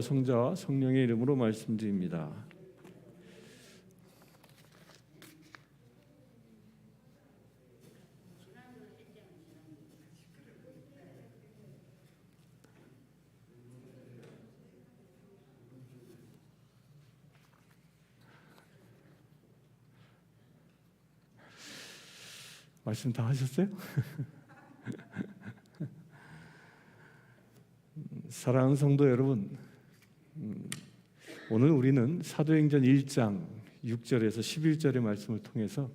아버지와 성자와 성령의 이름으로 말씀드립니다. 말씀 다 하셨어요? 사랑하는 성도 여러분, 오늘 우리는 사도행전 1장 6절에서 11절의 말씀을 통해서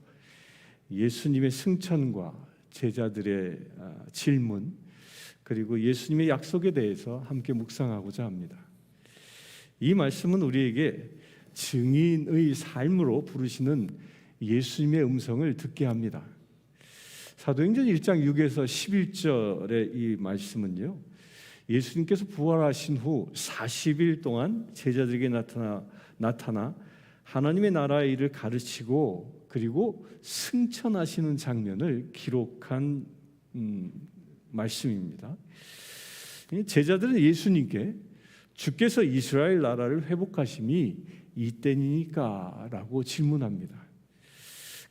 예수님의 승천과 제자들의 질문, 그리고 예수님의 약속에 대해서 함께 묵상하고자 합니다. 이 말씀은 우리에게 증인의 삶으로 부르시는 예수님의 음성을 듣게 합니다. 사도행전 1장 6에서 11절의 이 말씀은요, 예수님께서 부활하신 후 40일 동안 제자들에게 나타나 하나님의 나라의 일을 가르치고 그리고 승천하시는 장면을 기록한 말씀입니다. 제자들은 예수님께 주께서 이스라엘 나라를 회복하심이 이때니까 라고 질문합니다.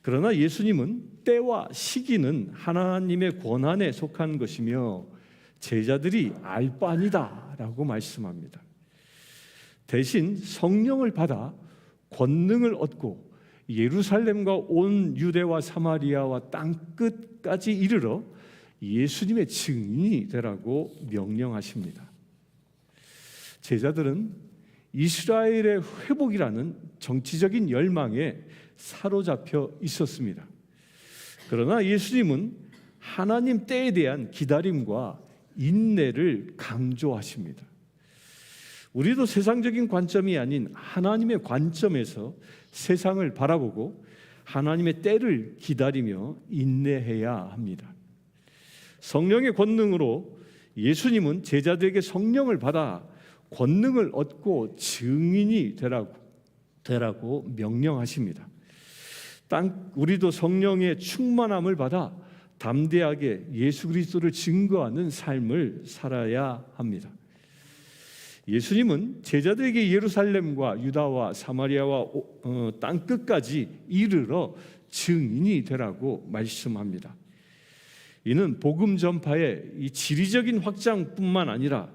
그러나 예수님은 때와 시기는 하나님의 권한에 속한 것이며 제자들이 알 바 아니다 라고 말씀합니다. 대신 성령을 받아 권능을 얻고 예루살렘과 온 유대와 사마리아와 땅끝까지 이르러 예수님의 증인이 되라고 명령하십니다. 제자들은 이스라엘의 회복이라는 정치적인 열망에 사로잡혀 있었습니다. 그러나 예수님은 하나님 때에 대한 기다림과 인내를 강조하십니다. 우리도 세상적인 관점이 아닌 하나님의 관점에서 세상을 바라보고 하나님의 때를 기다리며 인내해야 합니다. 성령의 권능으로 예수님은 제자들에게 성령을 받아 권능을 얻고 증인이 되라고 명령하십니다. 우리도 성령의 충만함을 받아 담대하게 예수 그리스도를 증거하는 삶을 살아야 합니다. 예수님은 제자들에게 예루살렘과 유다와 사마리아와 땅끝까지 이르러 증인이 되라고 말씀합니다. 이는 복음 전파의 이 지리적인 확장뿐만 아니라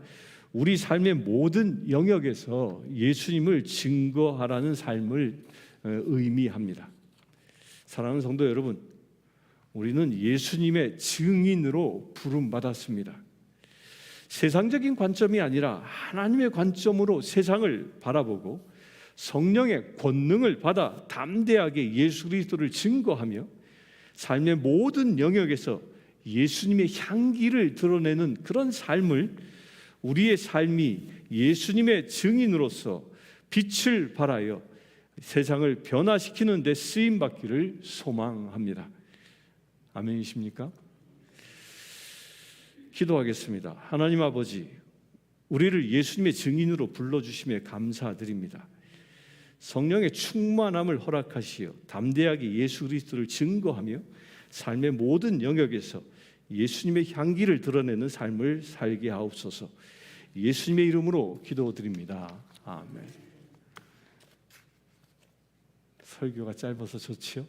우리 삶의 모든 영역에서 예수님을 증거하라는 삶을 의미합니다. 사랑하는 성도 여러분, 우리는 예수님의 증인으로 부름받았습니다. 세상적인 관점이 아니라 하나님의 관점으로 세상을 바라보고 성령의 권능을 받아 담대하게 예수 그리스도를 증거하며 삶의 모든 영역에서 예수님의 향기를 드러내는 그런 삶을, 우리의 삶이 예수님의 증인으로서 빛을 발하여 세상을 변화시키는 데 쓰임받기를 소망합니다. 아멘이십니까? 기도하겠습니다. 하나님 아버지, 우리를 예수님의 증인으로 불러주심에 감사드립니다. 성령의 충만함을 허락하시어 담대하게 예수 그리스도를 증거하며 삶의 모든 영역에서 예수님의 향기를 드러내는 삶을 살게 하옵소서. 예수님의 이름으로 기도드립니다. 아멘. 설교가 짧아서 좋지요?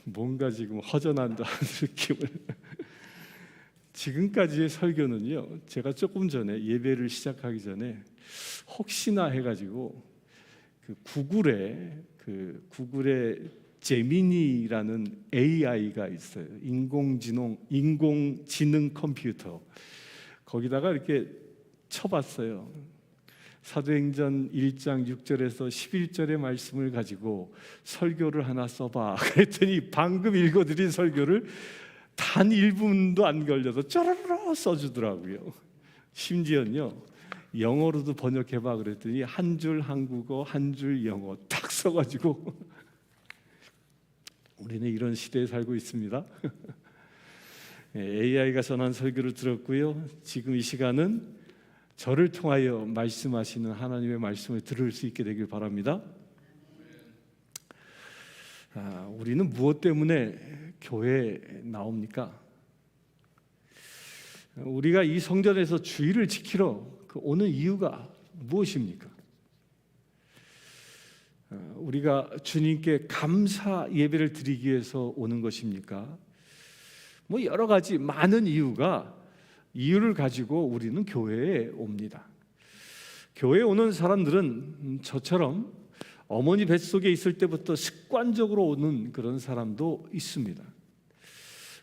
뭔가 지금 허전한다 느낌을. 지금까지의 설교는요, 제가 조금 전에 예배를 시작하기 전에 혹시나 해가지고 구글에 제미니라는 AI가 있어요. 인공지능 컴퓨터. 거기다가 이렇게 쳐봤어요. 사도행전 1장 6절에서 11절의 말씀을 가지고 설교를 하나 써봐. 그랬더니 방금 읽어드린 설교를 단 1분도 안 걸려서 쪼르르 써주더라고요. 심지어는요, 영어로도 번역해봐 그랬더니 한 줄 한국어, 한 줄 영어 딱 써가지고 우리는 이런 시대에 살고 있습니다. AI가 전한 설교를 들었고요. 지금 이 시간은 저를 통하여 말씀하시는 하나님의 말씀을 들을 수 있게 되길 바랍니다. 우리는 무엇 때문에 교회에 나옵니까? 우리가 이 성전에서 주일을 지키러 오는 이유가 무엇입니까? 우리가 주님께 감사 예배를 드리기 위해서 오는 것입니까? 뭐 여러 가지 많은 이유를 가지고 우리는 교회에 옵니다. 교회에 오는 사람들은 저처럼 어머니 뱃속에 있을 때부터 습관적으로 오는 그런 사람도 있습니다.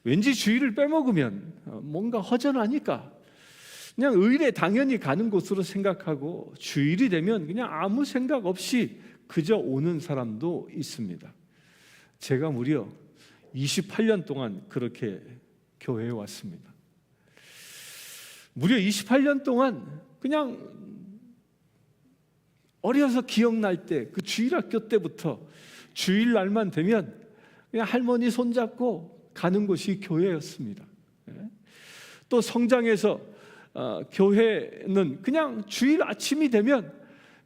왠지 주일을 빼먹으면 뭔가 허전하니까 그냥 의례 당연히 가는 곳으로 생각하고 주일이 되면 그냥 아무 생각 없이 그저 오는 사람도 있습니다. 제가 무려 28년 동안 그렇게 교회에 왔습니다. 무려 28년 동안 그냥 어려서 기억날 때 그 주일학교 때부터 주일날만 되면 그냥 할머니 손잡고 가는 곳이 교회였습니다. 또 성장해서 교회는 그냥 주일 아침이 되면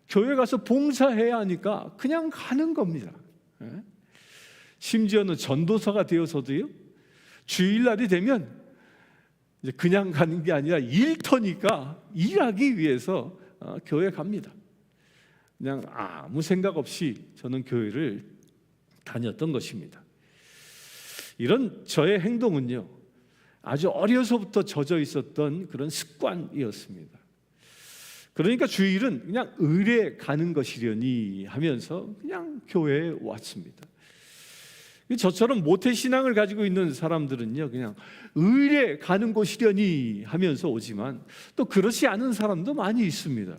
교회 가서 봉사해야 하니까 그냥 가는 겁니다. 심지어는 전도사가 되어서도요, 주일날이 되면 이제 그냥 가는 게 아니라 일터니까 일하기 위해서 교회 갑니다. 그냥 아무 생각 없이 저는 교회를 다녔던 것입니다. 이런 저의 행동은요, 아주 어려서부터 젖어 있었던 그런 습관이었습니다. 그러니까 주일은 그냥 의례 가는 것이려니 하면서 그냥 교회에 왔습니다. 저처럼 모태신앙을 가지고 있는 사람들은요, 그냥 의례 가는 곳이려니 하면서 오지만 또 그렇지 않은 사람도 많이 있습니다.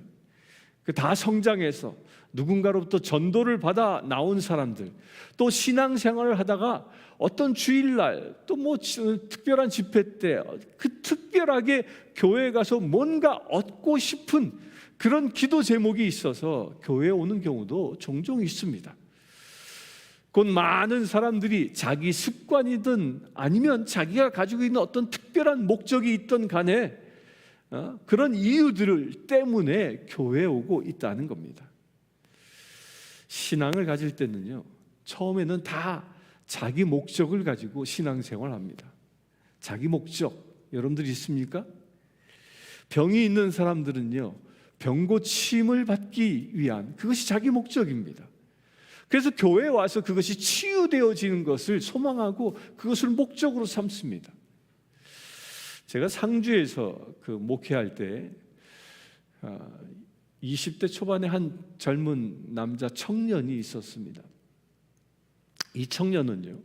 다 성장해서 누군가로부터 전도를 받아 나온 사람들, 또 신앙생활을 하다가 어떤 주일날 또 뭐 특별한 집회 때 그 특별하게 교회에 가서 뭔가 얻고 싶은 그런 기도 제목이 있어서 교회에 오는 경우도 종종 있습니다. 곧 많은 사람들이 자기 습관이든 아니면 자기가 가지고 있는 어떤 특별한 목적이 있던 간에 그런 이유들 때문에 교회에 오고 있다는 겁니다. 신앙을 가질 때는요, 처음에는 다 자기 목적을 가지고 신앙생활을 합니다. 자기 목적, 여러분들 있습니까? 병이 있는 사람들은요, 병고침을 받기 위한 그것이 자기 목적입니다. 그래서 교회에 와서 그것이 치유되어지는 것을 소망하고 그것을 목적으로 삼습니다. 제가 상주에서 목회할 때 20대 초반에 한 젊은 남자 청년이 있었습니다. 이 청년은요,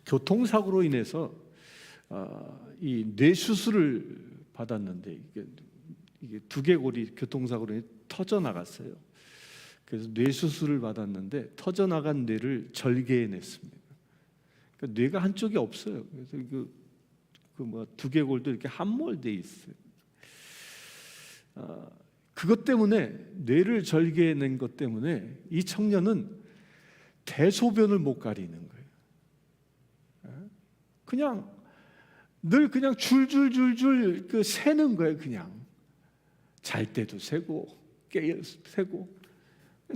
교통사고로 인해서 이 뇌수술을 받았는데 이게 두개골이 교통사고로 터져 나갔어요. 그래서 뇌수술을 받았는데 터져 나간 뇌를 절개해냈습니다. 그러니까 뇌가 한쪽이 없어요. 그래서 두개골도 이렇게 함몰돼 있어요. 그것 때문에 뇌를 절개해낸 것 때문에 이 청년은 대소변을 못 가리는 거예요. 그냥 늘 그냥 줄줄줄줄 새는 거예요. 그냥 잘 때도 새고 깨서 새고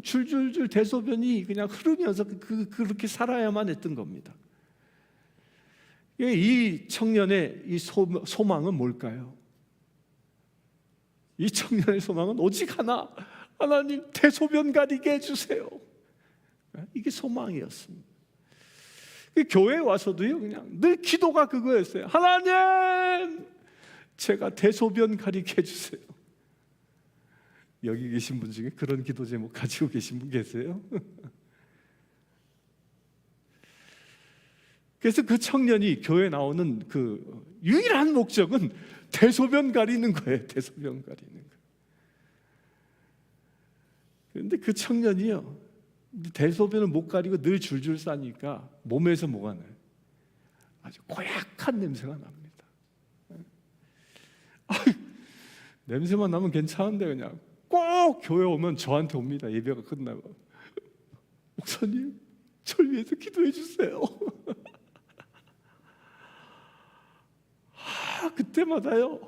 줄줄줄 대소변이 그냥 흐르면서 그렇게 살아야만 했던 겁니다. 이 청년의 이 소망은 뭘까요? 이 청년의 소망은 오직 하나, 하나님 대소변 가리게 해주세요. 이게 소망이었습니다. 교회에 와서도요, 그냥 늘 기도가 그거였어요. 하나님, 제가 대소변 가리게 해주세요. 여기 계신 분 중에 그런 기도 제목 가지고 계신 분 계세요? 그래서 그 청년이 교회에 나오는 그 유일한 목적은 대소변 가리는 거예요. 대소변 가리는 거. 그런데 그 청년이요, 대소변을 못 가리고 늘 줄줄 싸니까 몸에서 뭐가 나요? 아주 고약한 냄새가 납니다. 냄새만 나면 괜찮은데 그냥 꼭 교회 오면 저한테 옵니다. 예배가 끝나고, 목사님, 저를 위해서 기도해 주세요. 그때마다요,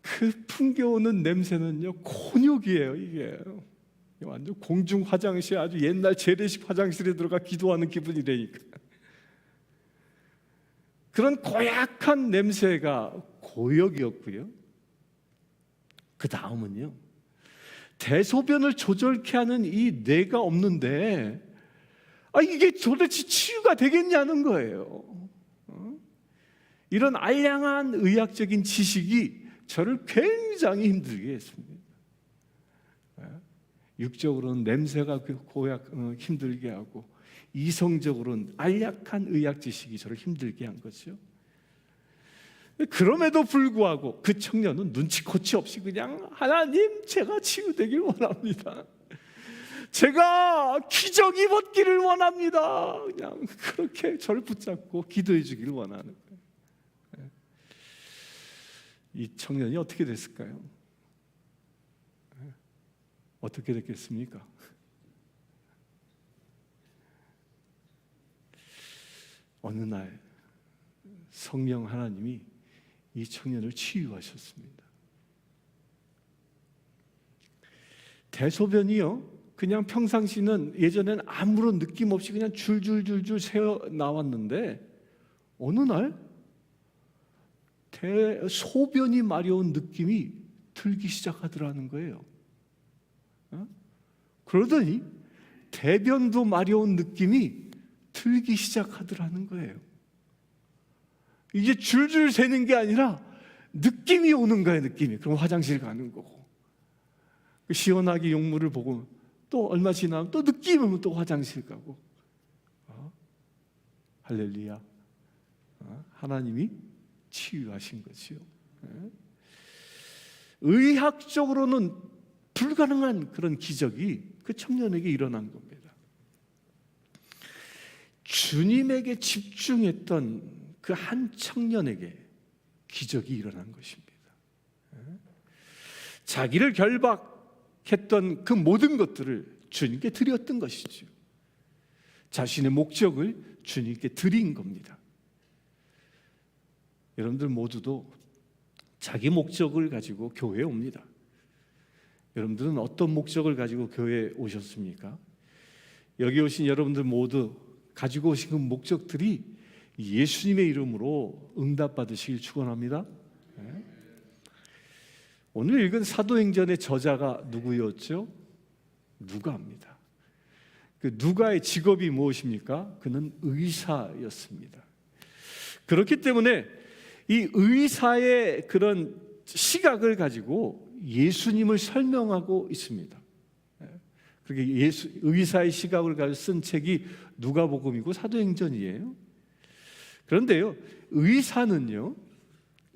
그 풍겨오는 냄새는요, 곤욕이에요. 이게 완전 공중 화장실, 아주 옛날 재래식 화장실에 들어가 기도하는 기분이라니까. 그런 고약한 냄새가 고역이었고요. 그 다음은요, 대소변을 조절케 하는 이 뇌가 없는데 이게 도대체 치유가 되겠냐는 거예요. 이런 알량한 의학적인 지식이 저를 굉장히 힘들게 했습니다. 육적으로는 냄새가 힘들게 하고, 이성적으로는 알약한 의학 지식이 저를 힘들게 한 거죠. 그럼에도 불구하고 그 청년은 눈치코치 없이 그냥, 하나님, 제가 치유되길 원합니다. 제가 기적이 벗기를 원합니다. 그냥 그렇게 저를 붙잡고 기도해 주기를 원하는 거예요. 이 청년이 어떻게 됐을까요? 어떻게 됐겠습니까? 어느 날 성령 하나님이 이 청년을 치유하셨습니다. 대소변이요, 그냥 평상시는 예전에는 아무런 느낌 없이 그냥 줄줄줄줄 새어 나왔는데 어느 날 소변이 마려운 느낌이 들기 시작하더라는 거예요. 그러더니 대변도 마려운 느낌이 들기 시작하더라는 거예요. 이제 줄줄 새는 게 아니라 느낌이 오는 거예요. 느낌이. 그럼 화장실 가는 거고, 시원하게 용물을 보고 또 얼마 지나면 또 느낌 오면 또 화장실 가고. 할렐루야. 하나님이 치유하신 거지요. 의학적으로는 불가능한 그런 기적이 그 청년에게 일어난 겁니다. 주님에게 집중했던 그 한 청년에게 기적이 일어난 것입니다. 자기를 결박했던 그 모든 것들을 주님께 드렸던 것이죠. 자신의 목적을 주님께 드린 겁니다. 여러분들 모두도 자기 목적을 가지고 교회에 옵니다. 여러분들은 어떤 목적을 가지고 교회에 오셨습니까? 여기 오신 여러분들 모두 가지고 오신 그 목적들이 예수님의 이름으로 응답받으시길 축원합니다. 오늘 읽은 사도행전의 저자가 누구였죠? 누가입니다. 그 누가의 직업이 무엇입니까? 그는 의사였습니다. 그렇기 때문에 이 의사의 그런 시각을 가지고 예수님을 설명하고 있습니다. 그렇게 의사의 시각을 가지고 쓴 책이 누가복음이고 사도행전이에요. 그런데요,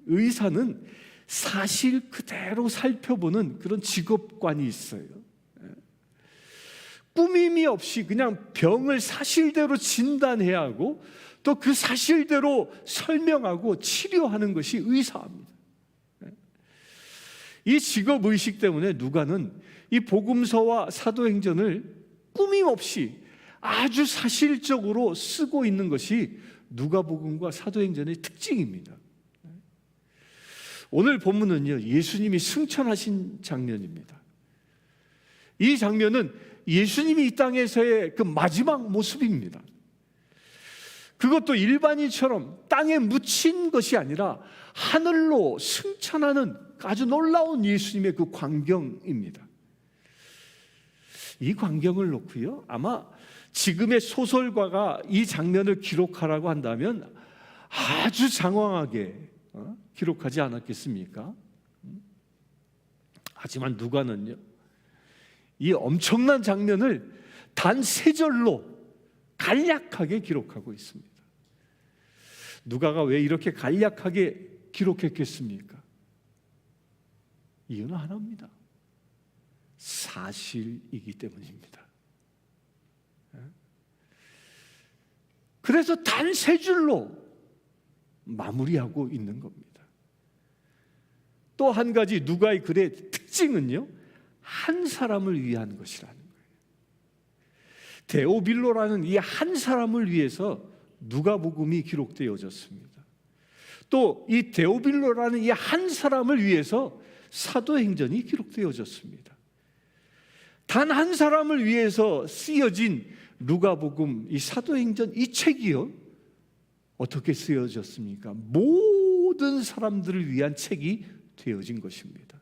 의사는 사실 그대로 살펴보는 그런 직업관이 있어요. 꾸밈이 없이 그냥 병을 사실대로 진단해야 하고 또 그 사실대로 설명하고 치료하는 것이 의사입니다. 이 직업의식 때문에 누가는 이 복음서와 사도행전을 꾸밈 없이 아주 사실적으로 쓰고 있는 것이 누가복음과 사도행전의 특징입니다. 오늘 본문은요, 예수님이 승천하신 장면입니다. 이 장면은 예수님이 이 땅에서의 그 마지막 모습입니다. 그것도 일반인처럼 땅에 묻힌 것이 아니라 하늘로 승천하는 아주 놀라운 예수님의 그 광경입니다. 이 광경을 놓고요, 아마 지금의 소설가가 이 장면을 기록하라고 한다면 아주 장황하게 기록하지 않았겠습니까? 하지만 누가는요, 이 엄청난 장면을 단 3절로 간략하게 기록하고 있습니다. 누가가 왜 이렇게 간략하게 기록했겠습니까? 이유는 하나입니다. 사실이기 때문입니다. 그래서 단 3줄로 마무리하고 있는 겁니다. 또 한 가지 누가의 글의 특징은요, 한 사람을 위한 것이라는 거예요. 데오빌로라는 이 한 사람을 위해서 누가복음이 기록되어졌습니다. 또 이 데오빌로라는 이 한 사람을 위해서 사도행전이 기록되어졌습니다. 단 한 사람을 위해서 쓰여진 누가복음, 이 사도행전 이 책이요, 어떻게 쓰여졌습니까? 모든 사람들을 위한 책이 되어진 것입니다.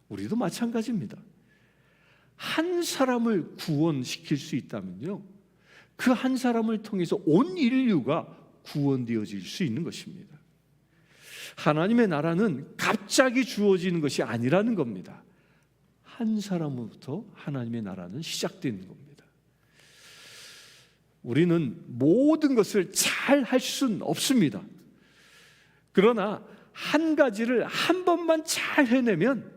우리도 마찬가지입니다. 한 사람을 구원시킬 수 있다면요, 그 한 사람을 통해서 온 인류가 구원되어질 수 있는 것입니다. 하나님의 나라는 갑자기 주어지는 것이 아니라는 겁니다. 한 사람으로부터 하나님의 나라는 시작되는 겁니다. 우리는 모든 것을 잘 할 수는 없습니다. 그러나 한 가지를 한 번만 잘 해내면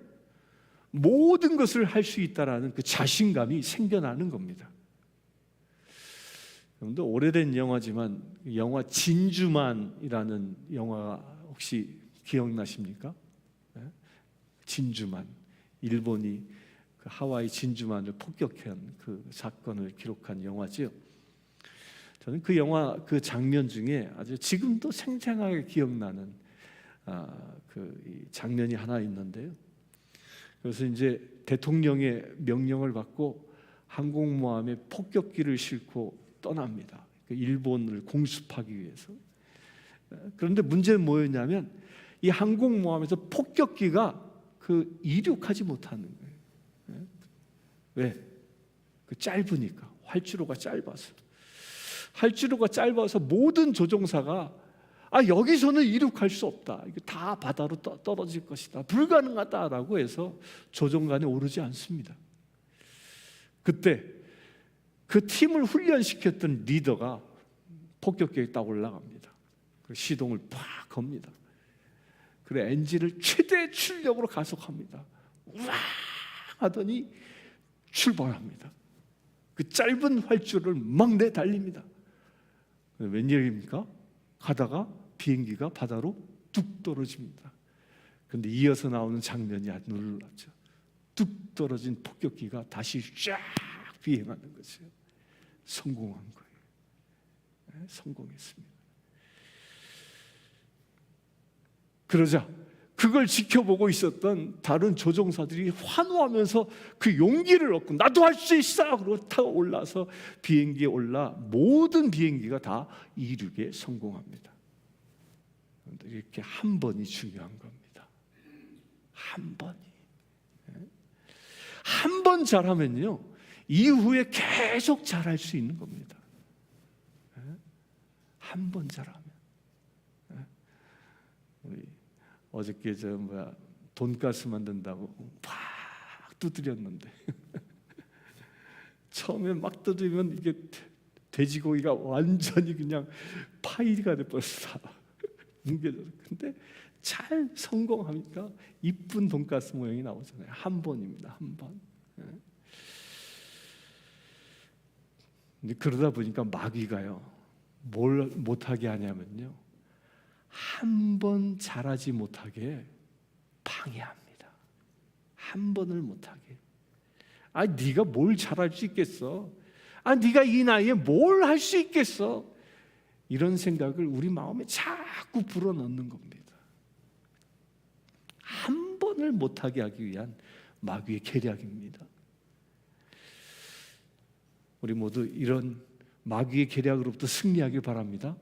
모든 것을 할 수 있다라는 그 자신감이 생겨나는 겁니다. 여러분들, 오래된 영화지만 영화 진주만이라는 영화 혹시 기억나십니까? 진주만, 일본이 그 하와이 진주만을 폭격한 그 사건을 기록한 영화죠. 저는 그 영화 그 장면 중에 아주 지금도 생생하게 기억나는 그 장면이 하나 있는데요. 그래서 이제 대통령의 명령을 받고 항공모함에 폭격기를 싣고 떠납니다. 일본을 공습하기 위해서. 그런데 문제는 뭐였냐면 이 항공모함에서 폭격기가 그 이륙하지 못하는 거예요. 왜? 그 짧으니까, 활주로가 짧아서 모든 조종사가 여기서는 이륙할 수 없다, 이거 다 바다로 떨어질 것이다, 불가능하다라고 해서 조종관에 오르지 않습니다. 그때 그 팀을 훈련시켰던 리더가 폭격기에 딱 올라갑니다. 시동을 팍 겁니다. 그래 엔진을 최대 출력으로 가속합니다. 우와 하더니 출발합니다. 그 짧은 활주로를 막 내달립니다. 웬일입니까? 가다가 비행기가 바다로 뚝 떨어집니다. 그런데 이어서 나오는 장면이 아주 놀랍죠. 뚝 떨어진 폭격기가 다시 쫙 비행하는 거죠. 성공한 거예요. 성공했습니다. 그러자 그걸 지켜보고 있었던 다른 조종사들이 환호하면서 그 용기를 얻고 나도 할 수 있어! 그러고 타고 올라서 비행기에 올라 모든 비행기가 다 이륙에 성공합니다. 이렇게 한 번이 중요한 겁니다. 한 번이. 한 번 잘하면요, 이후에 계속 잘할 수 있는 겁니다. 한 번 잘하면. 우리 어저께 돈가스 만든다고 팍 두드렸는데 처음에 막 두드리면 이게 돼지고기가 완전히 그냥 파이가 돼버렸어. 뭉개져서. 근데 잘 성공하니까 이쁜 돈가스 모양이 나오잖아요. 한 번입니다. 한 번. 근데 그러다 보니까 마귀가요, 뭘 못하게 하냐면요, 한 번 잘하지 못하게 방해합니다. 한 번을 못하게. 네가 뭘 잘할 수 있겠어? 네가 이 나이에 뭘 할 수 있겠어? 이런 생각을 우리 마음에 자꾸 불어넣는 겁니다. 한 번을 못하게 하기 위한 마귀의 계략입니다. 우리 모두 이런 마귀의 계략으로부터 승리하길 바랍니다.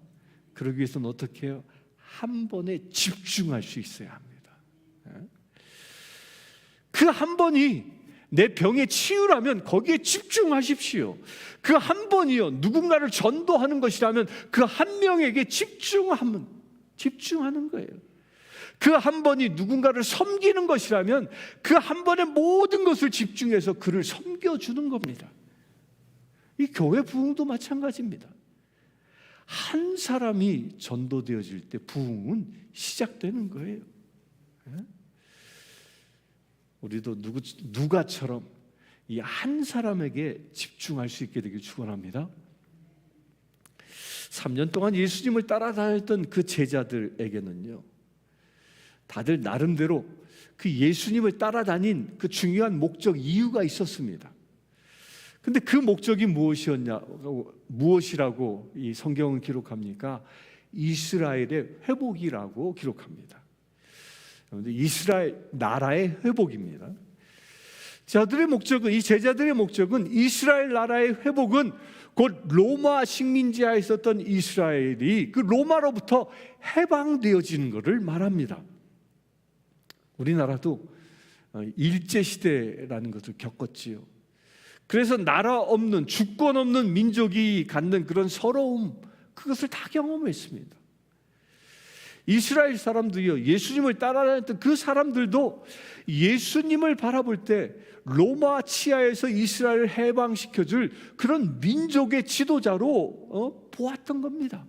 그러기 위해서는 어떻게 해요? 한 번에 집중할 수 있어야 합니다. 그 한 번이 내 병의 치유라면 거기에 집중하십시오. 그 한 번이요, 누군가를 전도하는 것이라면 그 한 명에게 집중하는 거예요. 그 한 번이 누군가를 섬기는 것이라면 그 한 번에 모든 것을 집중해서 그를 섬겨주는 겁니다. 이 교회 부흥도 마찬가지입니다. 한 사람이 전도되어질 때 부흥은 시작되는 거예요. 우리도 누가처럼 이 한 사람에게 집중할 수 있게 되길 축원합니다. 3년 동안 예수님을 따라다녔던 그 제자들에게는요, 다들 나름대로 그 예수님을 따라다닌 그 중요한 목적, 이유가 있었습니다. 근데 그 목적이 무엇이라고 이 성경은 기록합니까? 이스라엘의 회복이라고 기록합니다. 이스라엘 나라의 회복입니다. 이 제자들의 목적은 이스라엘 나라의 회복은 곧 로마 식민지하에 있었던 이스라엘이 그 로마로부터 해방되어지는 것을 말합니다. 우리나라도 일제시대라는 것을 겪었지요. 그래서 나라 없는, 주권 없는 민족이 갖는 그런 서러움, 그것을 다 경험했습니다. 이스라엘 사람들이요, 예수님을 따라다녔던 그 사람들도 예수님을 바라볼 때 로마 치하에서 이스라엘을 해방시켜줄 그런 민족의 지도자로 보았던 겁니다.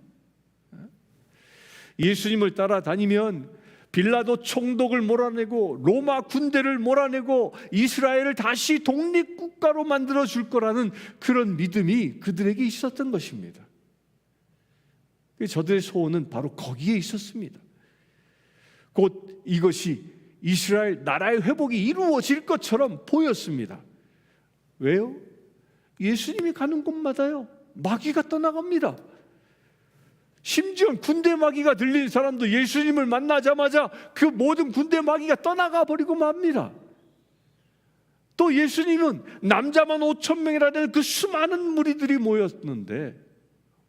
예수님을 따라다니면 빌라도 총독을 몰아내고 로마 군대를 몰아내고 이스라엘을 다시 독립국가로 만들어줄 거라는 그런 믿음이 그들에게 있었던 것입니다. 저들의 소원은 바로 거기에 있었습니다. 곧 이것이 이스라엘 나라의 회복이 이루어질 것처럼 보였습니다. 왜요? 예수님이 가는 곳마다요, 마귀가 떠나갑니다. 심지어 군대 마귀가 들린 사람도 예수님을 만나자마자 그 모든 군대 마귀가 떠나가 버리고 맙니다. 또 예수님은 남자만 5,000명이라는 그 수많은 무리들이 모였는데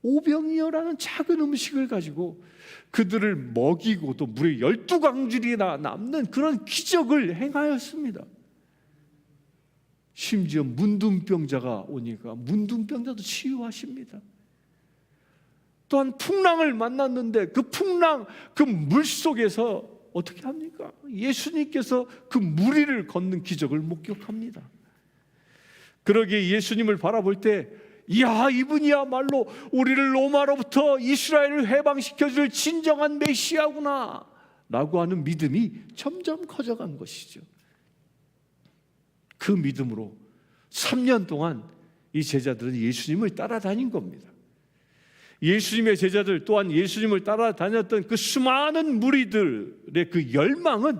오병이어라는 작은 음식을 가지고 그들을 먹이고 또 무려 12광줄이나 남는 그런 기적을 행하였습니다. 심지어 문둥병자가 오니까 문둥병자도 치유하십니다. 또한 풍랑을 만났는데 그 풍랑, 그 물속에서 어떻게 합니까? 예수님께서 그 무리를 걷는 기적을 목격합니다. 그러기에 예수님을 바라볼 때 이야, 이분이야말로 우리를 로마로부터 이스라엘을 해방시켜줄 진정한 메시아구나 라고 하는 믿음이 점점 커져간 것이죠. 그 믿음으로 3년 동안 이 제자들은 예수님을 따라다닌 겁니다. 예수님의 제자들 또한 예수님을 따라다녔던 그 수많은 무리들의 그 열망은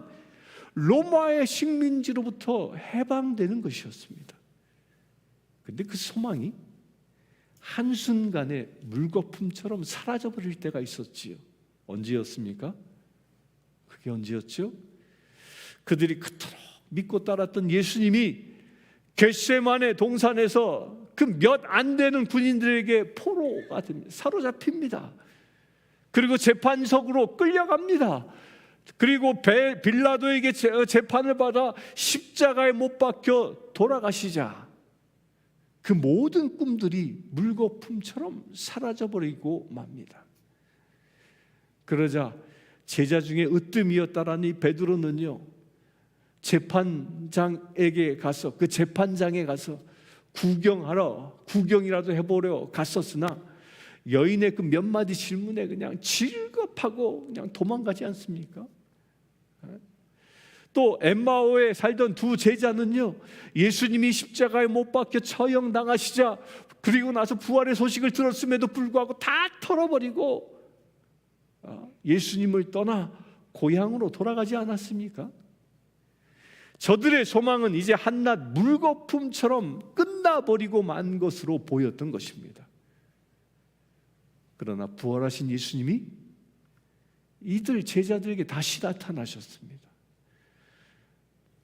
로마의 식민지로부터 해방되는 것이었습니다. 그런데 그 소망이 한순간에 물거품처럼 사라져버릴 때가 있었지요. 언제였습니까? 그게 언제였죠? 그들이 그토록 믿고 따랐던 예수님이 겟세마네 동산에서 그 몇 안 되는 군인들에게 포로가 됩니다. 사로잡힙니다. 그리고 재판석으로 끌려갑니다. 그리고 빌라도에게 재판을 받아 십자가에 못 박혀 돌아가시자 그 모든 꿈들이 물거품처럼 사라져버리고 맙니다. 그러자 제자 중에 으뜸이었다라는 이 베드로는요, 재판장에게 가서 그 재판장에 가서 구경이라도 해보려 갔었으나 여인의 그 몇 마디 질문에 그냥 질겁하고 그냥 도망가지 않습니까? 또 엠마오에 살던 두 제자는요, 예수님이 십자가에 못 박혀 처형당하시자 그리고 나서 부활의 소식을 들었음에도 불구하고 다 털어버리고 예수님을 떠나 고향으로 돌아가지 않았습니까? 저들의 소망은 이제 한낱 물거품처럼 끝나버리고 만 것으로 보였던 것입니다. 그러나 부활하신 예수님이 이들 제자들에게 다시 나타나셨습니다.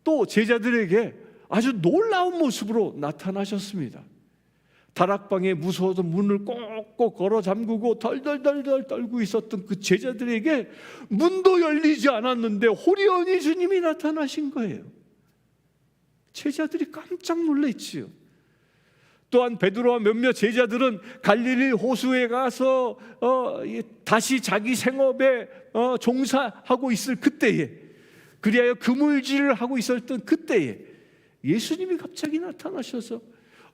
또 제자들에게 아주 놀라운 모습으로 나타나셨습니다. 다락방에 무서워서 문을 꼭꼭 걸어 잠그고 덜덜덜덜 떨고 있었던 그 제자들에게 문도 열리지 않았는데 호리원히 주님이 나타나신 거예요. 제자들이 깜짝 놀랐지요. 또한 베드로와 몇몇 제자들은 갈릴리 호수에 가서 다시 자기 생업에 종사하고 있을 그때에, 그리하여 그물질을 하고 있었던 그때에 예수님이 갑자기 나타나셔서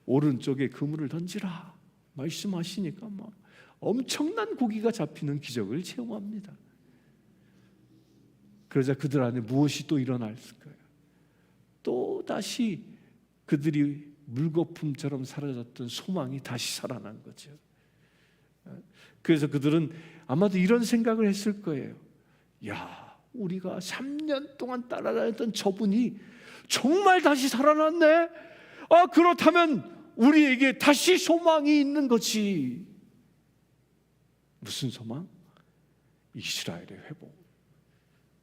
오른쪽에 그물을 던지라 말씀하시니까 막 엄청난 고기가 잡히는 기적을 체험합니다. 그러자 그들 안에 무엇이 또 일어났을까요? 또 다시 그들이 물거품처럼 사라졌던 소망이 다시 살아난 거죠. 그래서 그들은 아마도 이런 생각을 했을 거예요. 야, 우리가 3년 동안 따라다녔던 저분이 정말 다시 살아났네. 그렇다면 우리에게 다시 소망이 있는 거지. 무슨 소망? 이스라엘의 회복.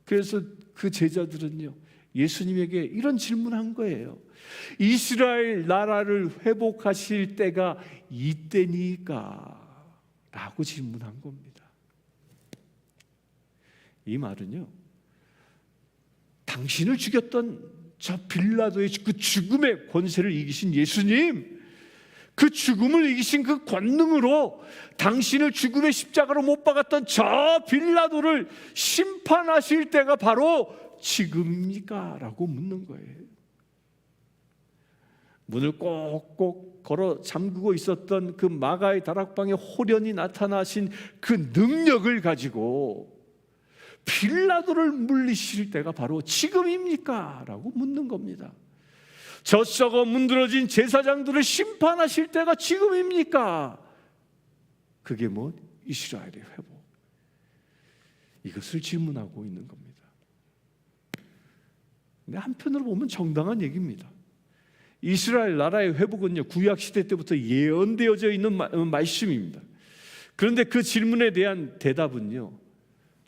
그래서 그 제자들은요, 예수님에게 이런 질문한 거예요. 이스라엘 나라를 회복하실 때가 이때니까? 라고 질문한 겁니다. 이 말은요, 당신을 죽였던 저 빌라도의 그 죽음의 권세를 이기신 예수님, 그 죽음을 이기신 그 권능으로 당신을 죽음의 십자가로 못 박았던 저 빌라도를 심판하실 때가 바로 지금입니까? 라고 묻는 거예요. 문을 꼭꼭 걸어 잠그고 있었던 그 마가의 다락방에 호련히 나타나신 그 능력을 가지고 빌라도를 물리실 때가 바로 지금입니까? 라고 묻는 겁니다. 저 썩어 문드러진 제사장들을 심판하실 때가 지금입니까? 그게 뭐 이스라엘의 회복, 이것을 질문하고 있는 겁니다. 근데 한편으로 보면 정당한 얘기입니다. 이스라엘 나라의 회복은요, 구약 시대 때부터 예언되어져 있는 말씀입니다. 그런데 그 질문에 대한 대답은요,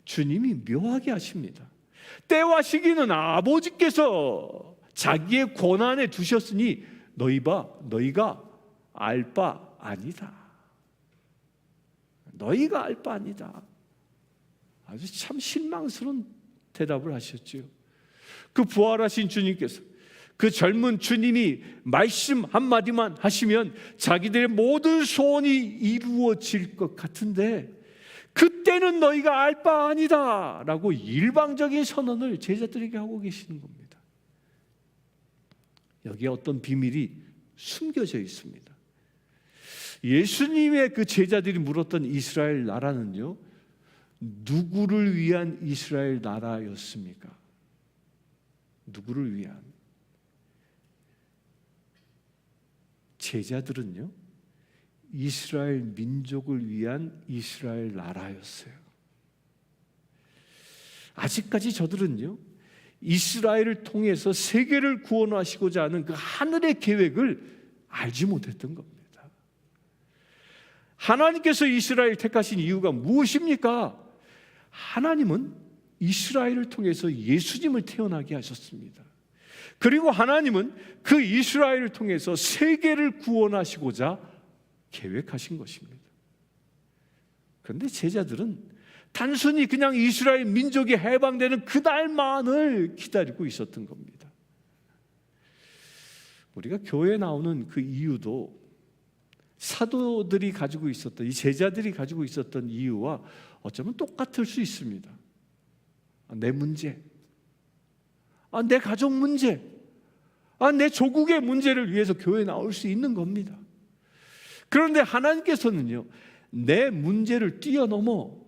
주님이 묘하게 하십니다. 때와 시기는 아버지께서 자기의 권한에 두셨으니 너희가 알 바 아니다. 너희가 알 바 아니다. 아주 참 실망스러운 대답을 하셨지요. 그 부활하신 주님께서, 그 젊은 주님이 말씀 한마디만 하시면 자기들의 모든 소원이 이루어질 것 같은데, 그때는 너희가 알 바 아니다 라고 일방적인 선언을 제자들에게 하고 계시는 겁니다. 여기에 어떤 비밀이 숨겨져 있습니다. 예수님의 그 제자들이 물었던 이스라엘 나라는요, 누구를 위한 이스라엘 나라였습니까? 누구를 위한? 제자들은요, 이스라엘 민족을 위한 이스라엘 나라였어요. 아직까지 저들은요, 이스라엘을 통해서 세계를 구원하시고자 하는 그 하늘의 계획을 알지 못했던 겁니다. 하나님께서 이스라엘 택하신 이유가 무엇입니까? 하나님은 이스라엘을 통해서 예수님을 태어나게 하셨습니다. 그리고 하나님은 그 이스라엘을 통해서 세계를 구원하시고자 계획하신 것입니다. 그런데 제자들은 단순히 그냥 이스라엘 민족이 해방되는 그날만을 기다리고 있었던 겁니다. 우리가 교회에 나오는 그 이유도 사도들이 가지고 있었던, 이 제자들이 가지고 있었던 이유와 어쩌면 똑같을 수 있습니다. 내 문제, 내 가족 문제, 내 조국의 문제를 위해서 교회에 나올 수 있는 겁니다. 그런데 하나님께서는요, 내 문제를 뛰어넘어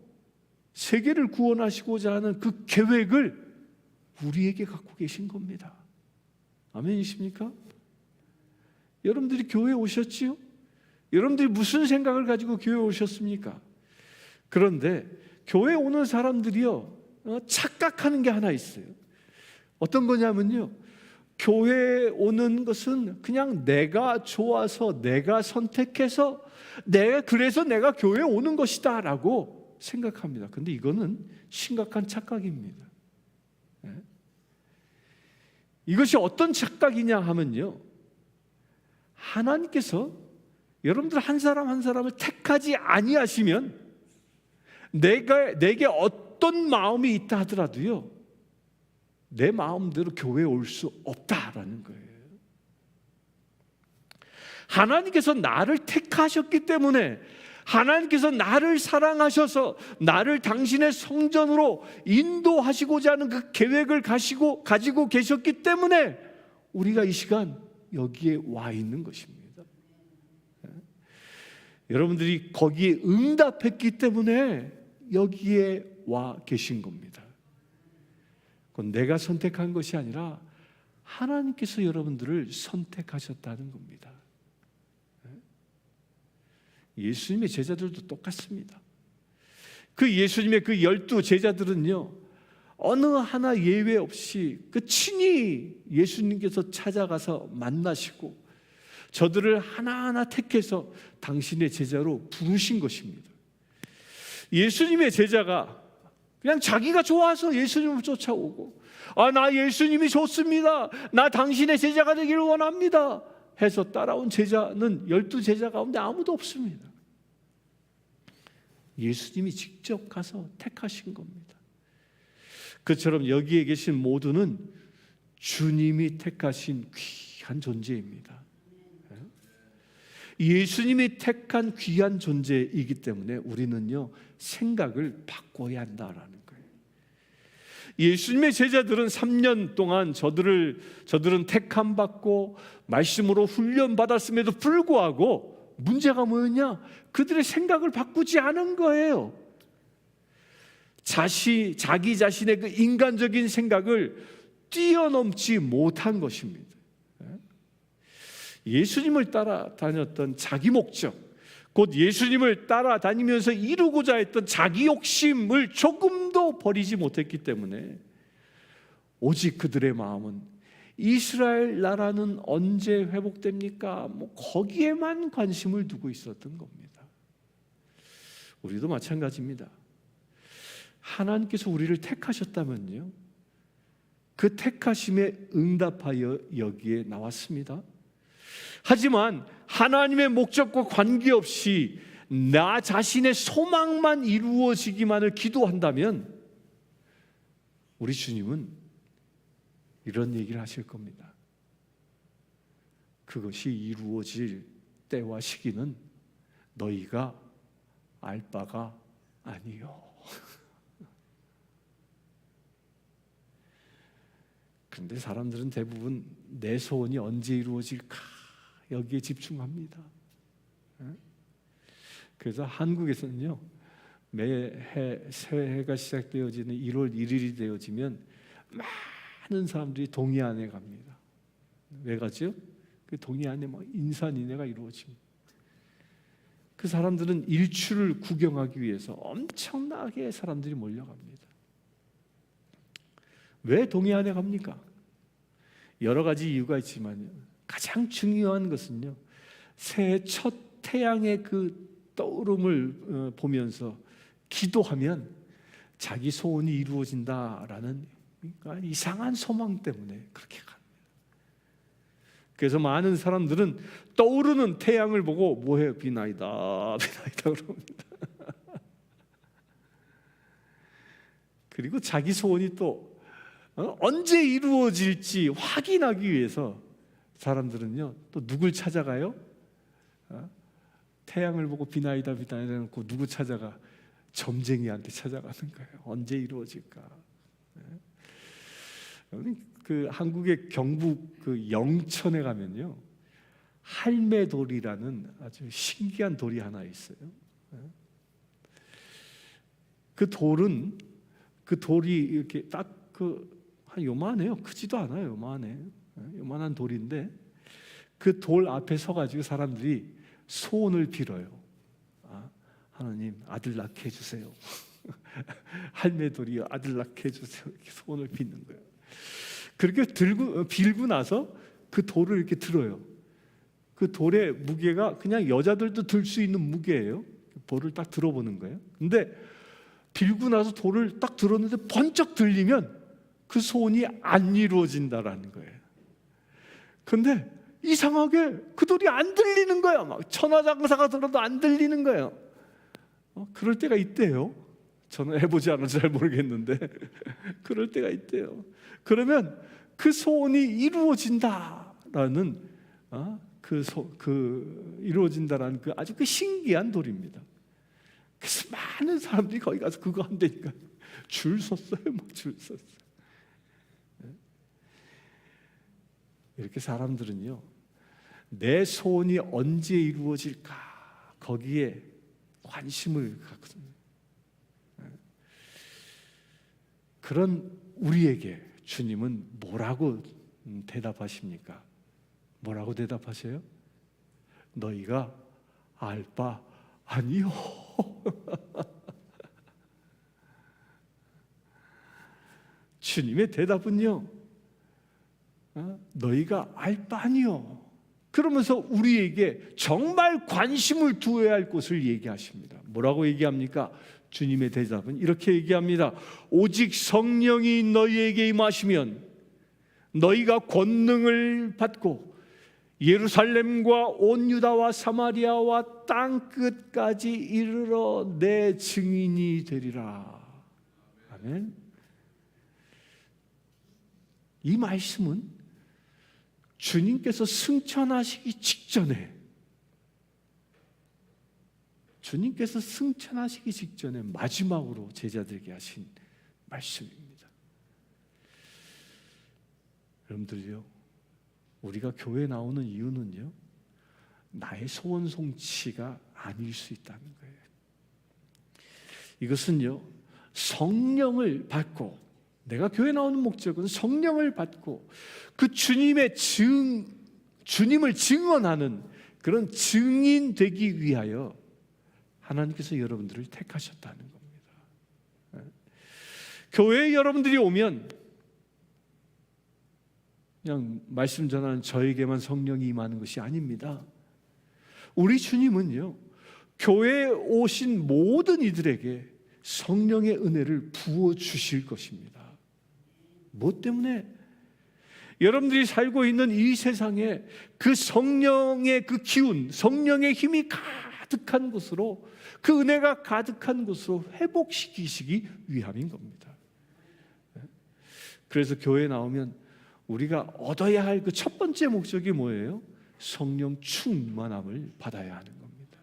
세계를 구원하시고자 하는 그 계획을 우리에게 갖고 계신 겁니다. 아멘이십니까? 여러분들이 교회에 오셨지요? 여러분들이 무슨 생각을 가지고 교회에 오셨습니까? 그런데 교회에 오는 사람들이요, 착각하는 게 하나 있어요. 어떤 거냐면요, 교회에 오는 것은 그냥 내가 좋아서, 내가 선택해서, 그래서 내가 교회에 오는 것이다 라고 생각합니다. 그런데 이거는 심각한 착각입니다. 이것이 어떤 착각이냐 하면요, 하나님께서 여러분들 한 사람 한 사람을 택하지 아니하시면 내게 어떤 마음이 있다 하더라도요, 내 마음대로 교회에 올 수 없다라는 거예요. 하나님께서 나를 택하셨기 때문에, 하나님께서 나를 사랑하셔서 나를 당신의 성전으로 인도하시고자 하는 그 계획을 가지고 계셨기 때문에 우리가 이 시간 여기에 와 있는 것입니다. 여러분들이 거기에 응답했기 때문에 여기에 와 계신 겁니다. 그건 내가 선택한 것이 아니라 하나님께서 여러분들을 선택하셨다는 겁니다. 예수님의 제자들도 똑같습니다. 그 예수님의 그 12 제자들은요, 어느 하나 예외 없이 그 친히 예수님께서 찾아가서 만나시고 저들을 하나하나 택해서 당신의 제자로 부르신 것입니다. 예수님의 제자가 그냥 자기가 좋아서 예수님을 쫓아오고, 나 예수님이 좋습니다. 나 당신의 제자가 되기를 원합니다. 해서 따라온 제자는 12제자 가운데 아무도 없습니다. 예수님이 직접 가서 택하신 겁니다. 그처럼 여기에 계신 모두는 주님이 택하신 귀한 존재입니다. 예수님이 택한 귀한 존재이기 때문에 우리는요, 생각을 바꿔야 한다라는 거예요. 예수님의 제자들은 3년 동안 저들은 택함 받고 말씀으로 훈련 받았음에도 불구하고 문제가 뭐였냐? 그들의 생각을 바꾸지 않은 거예요. 자기 자신의 그 인간적인 생각을 뛰어넘지 못한 것입니다. 예수님을 따라다녔던 자기 목적, 곧 예수님을 따라다니면서 이루고자 했던 자기 욕심을 조금도 버리지 못했기 때문에 오직 그들의 마음은 이스라엘 나라는 언제 회복됩니까? 거기에만 관심을 두고 있었던 겁니다. 우리도 마찬가지입니다. 하나님께서 우리를 택하셨다면요, 그 택하심에 응답하여 여기에 나왔습니다. 하지만 하나님의 목적과 관계없이 나 자신의 소망만 이루어지기만을 기도한다면 우리 주님은 이런 얘기를 하실 겁니다. 그것이 이루어질 때와 시기는 너희가 알 바가 아니요. 그런데 사람들은 대부분 내 소원이 언제 이루어질까 여기에 집중합니다. 그래서 한국에서는요, 매해 새해가 시작되어지는 1월 1일이 되어지면 많은 사람들이 동해안에 갑니다. 왜 가죠? 그 동해안에 인산인해가 이루어집니다. 그 사람들은 일출을 구경하기 위해서 엄청나게 사람들이 몰려갑니다. 왜 동해안에 갑니까? 여러 가지 이유가 있지만 가장 중요한 것은요, 새해 첫 태양의 그 떠오름을 보면서 기도하면 자기 소원이 이루어진다라는 이상한 소망 때문에 그렇게 갑니다. 그래서 많은 사람들은 떠오르는 태양을 보고 뭐해요? 비나이다 그럽니다. 그리고 자기 소원이 또 언제 이루어질지 확인하기 위해서 사람들은요, 또 누굴 찾아가요? 태양을 보고 비나이다 해놓고 누구 찾아가? 점쟁이한테 찾아가는 거예요. 언제 이루어질까? 그 한국의 경북 그 영천에 가면요, 할매돌이라는 아주 신기한 돌이 하나 있어요. 그 돌이 이렇게 딱 한 요만해요. 크지도 않아요. 요만한 돌인데 그 돌 앞에 서가지고 사람들이 소원을 빌어요. 하나님 아들 낳게 해주세요. 할매돌이 아들 낳게 해주세요. 이렇게 소원을 빚는 거예요. 그렇게 빌고 나서 그 돌을 이렇게 들어요. 그 돌의 무게가 그냥 여자들도 들 수 있는 무게예요. 돌을 딱 들어보는 거예요. 근데 빌고 나서 돌을 딱 들었는데 번쩍 들리면 그 소원이 안 이루어진다라는 거예요. 근데 이상하게 그 돌이 안 들리는 거예요. 막 천하장사가 들어도 안 들리는 거예요. 그럴 때가 있대요. 저는 해보지 않아서 잘 모르겠는데 그럴 때가 있대요. 그러면 그 소원이 이루어진다라는 이루어진다라는 그 아주 그 신기한 돌입니다. 그래서 많은 사람들이 거기 가서 그거 한다니까 줄 섰어요. 줄 섰어요. 이렇게 사람들은요, 내 소원이 언제 이루어질까 거기에 관심을 갖거든요. 그런 우리에게 주님은 뭐라고 대답하십니까? 뭐라고 대답하세요? 너희가 알 바 아니요. 주님의 대답은요, 너희가 알 바 아니요. 그러면서 우리에게 정말 관심을 두어야 할 것을 얘기하십니다. 뭐라고 얘기합니까? 주님의 대답은 이렇게 얘기합니다. 오직 성령이 너희에게 임하시면 너희가 권능을 받고 예루살렘과 온 유다와 사마리아와 땅 끝까지 이르러 내 증인이 되리라. 아멘. 이 말씀은 주님께서 승천하시기 직전에 마지막으로 제자들에게 하신 말씀입니다. 여러분들요, 우리가 교회에 나오는 이유는요, 나의 소원 성취가 아닐 수 있다는 거예요. 이것은요, 성령을 받고, 내가 교회 나오는 목적은 성령을 받고 그 주님을 증언하는 그런 증인 되기 위하여 하나님께서 여러분들을 택하셨다는 겁니다. 교회에 여러분들이 오면 그냥 말씀 전하는 저에게만 성령이 임하는 것이 아닙니다. 우리 주님은요, 교회에 오신 모든 이들에게 성령의 은혜를 부어주실 것입니다. 무엇 때문에? 여러분들이 살고 있는 이 세상에 그 성령의 그 기운, 성령의 힘이 가득한 곳으로, 그 은혜가 가득한 곳으로 회복시키시기 위함인 겁니다. 그래서 교회에 나오면 우리가 얻어야 할 그 첫 번째 목적이 뭐예요? 성령 충만함을 받아야 하는 겁니다.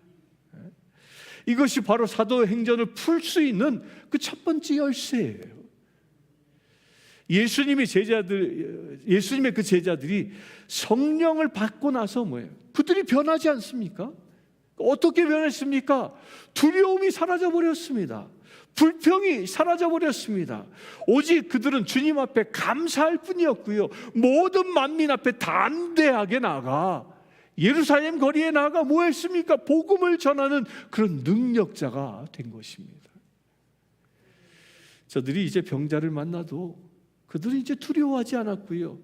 이것이 바로 사도행전을 풀 수 있는 그 첫 번째 열쇠예요. 예수님의 그 제자들이 성령을 받고 나서 뭐예요? 그들이 변하지 않습니까? 어떻게 변했습니까? 두려움이 사라져 버렸습니다. 불평이 사라져 버렸습니다. 오직 그들은 주님 앞에 감사할 뿐이었고요, 모든 만민 앞에 담대하게 나가 예루살렘 거리에 나가 뭐 했습니까? 복음을 전하는 그런 능력자가 된 것입니다. 저들이 이제 병자를 만나도 그들은 이제 두려워하지 않았고요,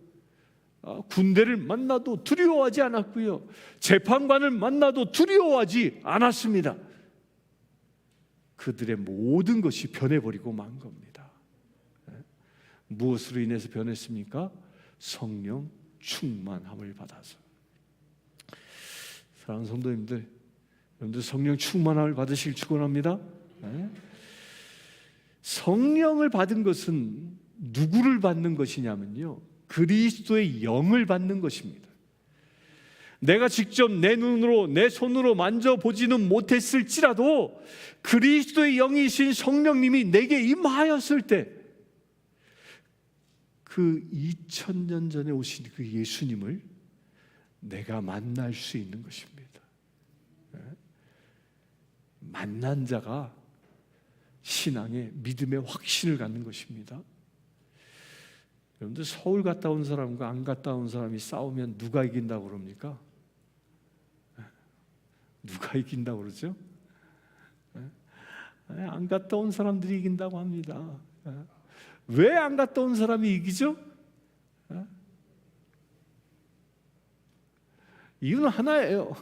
군대를 만나도 두려워하지 않았고요, 재판관을 만나도 두려워하지 않았습니다. 그들의 모든 것이 변해버리고 만 겁니다. 무엇으로 인해서 변했습니까? 성령 충만함을 받아서. 사랑하는 성도님들, 여러분들 성령 충만함을 받으시길 축원합니다. 성령을 받은 것은 누구를 받는 것이냐면요, 그리스도의 영을 받는 것입니다. 내가 직접 내 눈으로 내 손으로 만져보지는 못했을지라도 그리스도의 영이신 성령님이 내게 임하였을 때 그 2000년 전에 오신 그 예수님을 내가 만날 수 있는 것입니다. 만난 자가 신앙의 믿음의 확신을 갖는 것입니다. 여러분들, 서울 갔다 온 사람과 안 갔다 온 사람이 싸우면 누가 이긴다고 그럽니까? 누가 이긴다고 그러죠? 안 갔다 온 사람들이 이긴다고 합니다. 왜 안 갔다 온 사람이 이기죠? 이유는 하나예요.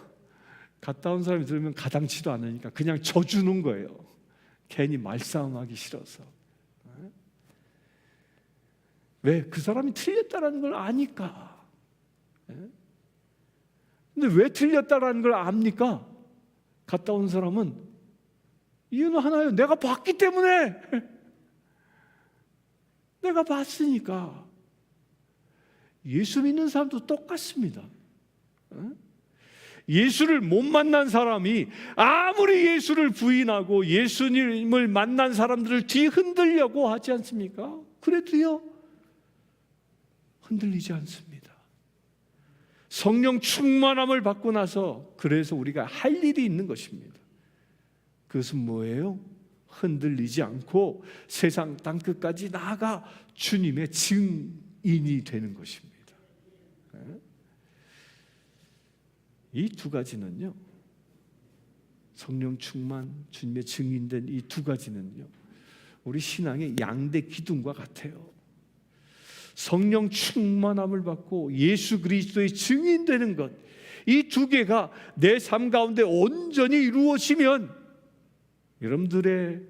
갔다 온 사람이 들으면 가당치도 않으니까 그냥 져주는 거예요. 괜히 말싸움하기 싫어서. 왜? 그 사람이 틀렸다는 걸 아니까. 근데 왜 틀렸다는 걸 압니까? 갔다 온 사람은 이유는 하나예요. 내가 봤기 때문에. 내가 봤으니까. 예수 믿는 사람도 똑같습니다. 예수를 못 만난 사람이 아무리 예수를 부인하고 예수님을 만난 사람들을 뒤흔들려고 하지 않습니까? 그래도요, 흔들리지 않습니다. 성령 충만함을 받고 나서 그래서 우리가 할 일이 있는 것입니다. 그것은 뭐예요? 흔들리지 않고 세상 땅끝까지 나아가 주님의 증인이 되는 것입니다. 이 두 가지는요, 성령 충만, 주님의 증인된 이 두 가지는요, 우리 신앙의 양대 기둥과 같아요. 성령 충만함을 받고 예수 그리스도의 증인되는 것, 이 두 개가 내 삶 가운데 온전히 이루어지면 여러분들의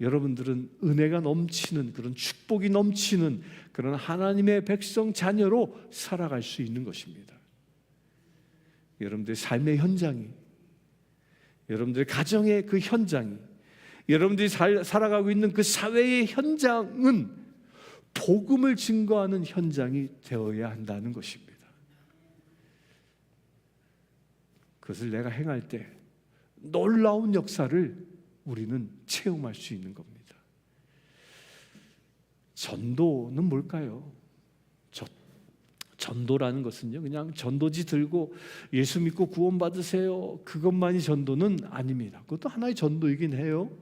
여러분들은 은혜가 넘치는, 그런 축복이 넘치는 그런 하나님의 백성 자녀로 살아갈 수 있는 것입니다. 여러분들의 삶의 현장이, 여러분들의 가정의 그 현장이, 여러분들이 살아가고 있는 그 사회의 현장은 복음을 증거하는 현장이 되어야 한다는 것입니다. 그것을 내가 행할 때 놀라운 역사를 우리는 체험할 수 있는 겁니다. 전도는 뭘까요? 전도라는 것은요, 그냥 전도지 들고 예수 믿고 구원 받으세요, 그것만이 전도는 아닙니다. 그것도 하나의 전도이긴 해요.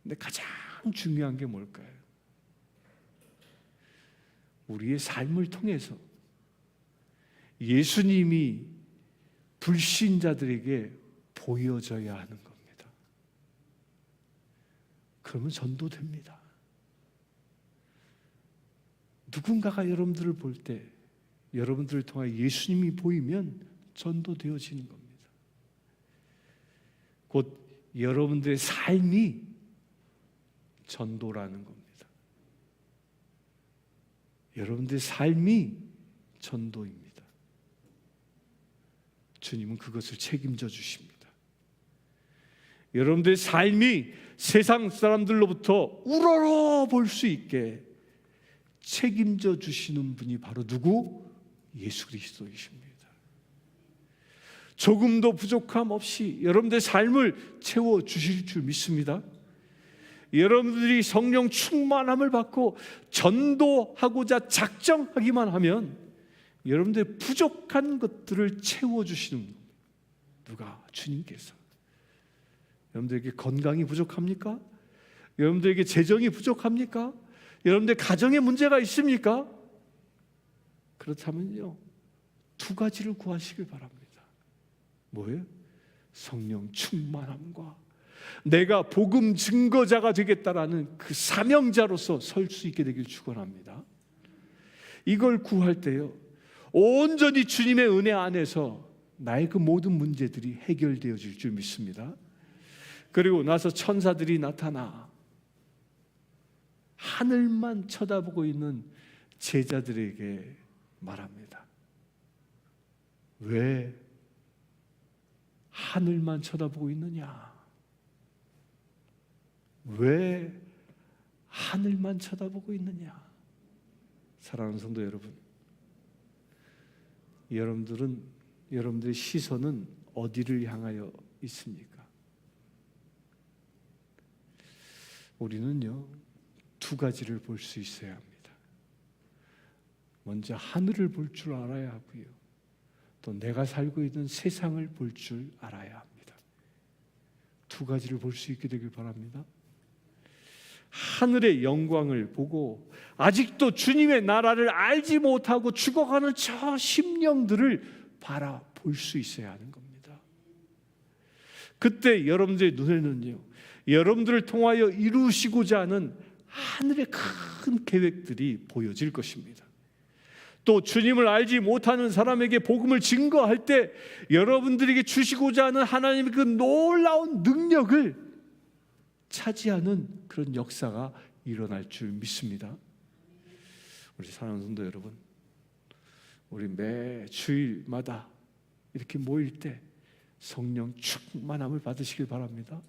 근데 가장 중요한 게 뭘까요? 우리의 삶을 통해서 예수님이 불신자들에게 보여져야 하는 겁니다. 그러면 전도됩니다. 누군가가 여러분들을 볼 때 여러분들을 통해 예수님이 보이면 전도되어지는 겁니다. 곧 여러분들의 삶이 전도라는 겁니다. 여러분들의 삶이 전도입니다. 주님은 그것을 책임져 주십니다. 여러분들의 삶이 세상 사람들로부터 우러러 볼 수 있게 책임져 주시는 분이 바로 누구? 예수 그리스도이십니다. 조금도 부족함 없이 여러분들의 삶을 채워 주실 줄 믿습니다. 여러분들이 성령 충만함을 받고 전도하고자 작정하기만 하면 여러분들의 부족한 것들을 채워주시는 누가? 주님께서. 여러분들에게 건강이 부족합니까? 여러분들에게 재정이 부족합니까? 여러분들 가정에 문제가 있습니까? 그렇다면요, 두 가지를 구하시길 바랍니다. 뭐예요? 성령 충만함과 내가 복음 증거자가 되겠다라는 그 사명자로서 설 수 있게 되길 축원합니다. 이걸 구할 때요, 온전히 주님의 은혜 안에서 나의 그 모든 문제들이 해결되어질 줄 믿습니다. 그리고 나서 천사들이 나타나 하늘만 쳐다보고 있는 제자들에게 말합니다. 왜 하늘만 쳐다보고 있느냐? 왜 하늘만 쳐다보고 있느냐? 사랑하는 성도 여러분, 여러분들의 시선은 어디를 향하여 있습니까? 우리는요, 두 가지를 볼 수 있어야 합니다. 먼저 하늘을 볼 줄 알아야 하고요, 또 내가 살고 있는 세상을 볼 줄 알아야 합니다. 두 가지를 볼 수 있게 되길 바랍니다. 하늘의 영광을 보고 아직도 주님의 나라를 알지 못하고 죽어가는 저 심령들을 바라볼 수 있어야 하는 겁니다. 그때 여러분들의 눈에는요, 여러분들을 통하여 이루시고자 하는 하늘의 큰 계획들이 보여질 것입니다. 또 주님을 알지 못하는 사람에게 복음을 증거할 때 여러분들에게 주시고자 하는 하나님의 그 놀라운 능력을 차지하는 그런 역사가 일어날 줄 믿습니다. 우리 사랑하는 성도 여러분, 우리 매 주일마다 이렇게 모일 때 성령 충만함을 받으시길 바랍니다.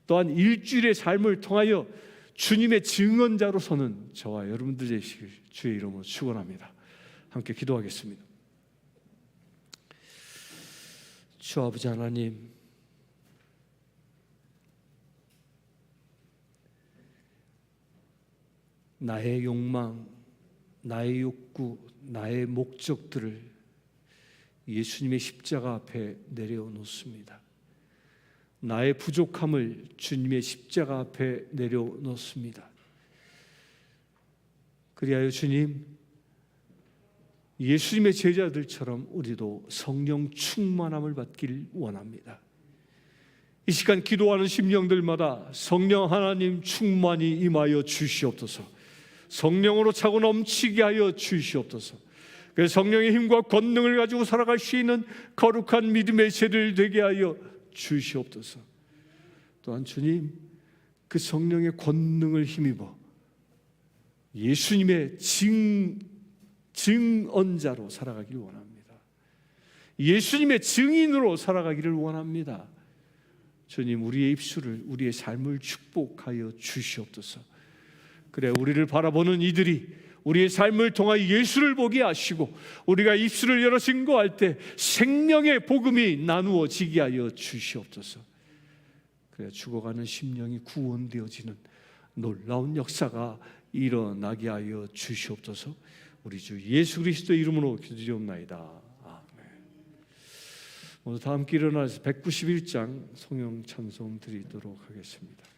또한 일주일의 삶을 통하여 주님의 증언자로서는 저와 여러분들 되시길 주의 이름으로 축원합니다. 함께 기도하겠습니다. 주 아버지 하나님, 나의 욕망, 나의 욕구, 나의 목적들을 예수님의 십자가 앞에 내려놓습니다. 나의 부족함을 주님의 십자가 앞에 내려놓습니다. 그리하여 주님, 예수님의 제자들처럼 우리도 성령 충만함을 받길 원합니다. 이 시간 기도하는 심령들마다 성령 하나님 충만히 임하여 주시옵소서. 성령으로 차고 넘치게 하여 주시옵소서. 그래서 성령의 힘과 권능을 가지고 살아갈 수 있는 거룩한 믿음의 세대를 되게 하여 주시옵소서. 또한 주님, 그 성령의 권능을 힘입어 예수님의 증언자로 살아가기를 원합니다. 예수님의 증인으로 살아가기를 원합니다. 주님, 우리의 입술을, 우리의 삶을 축복하여 주시옵소서. 그래, 우리를 바라보는 이들이 우리의 삶을 통하여 예수를 보게 하시고, 우리가 입술을 열어 증거할 때 생명의 복음이 나누어지게 하여 주시옵소서. 그래, 죽어가는 심령이 구원되어지는 놀라운 역사가 일어나게 하여 주시옵소서. 우리 주 예수 그리스도의 이름으로 기도드리옵나이다. 아멘. 오늘 다 함께 일어나서 191장 성령 찬송 드리도록 하겠습니다.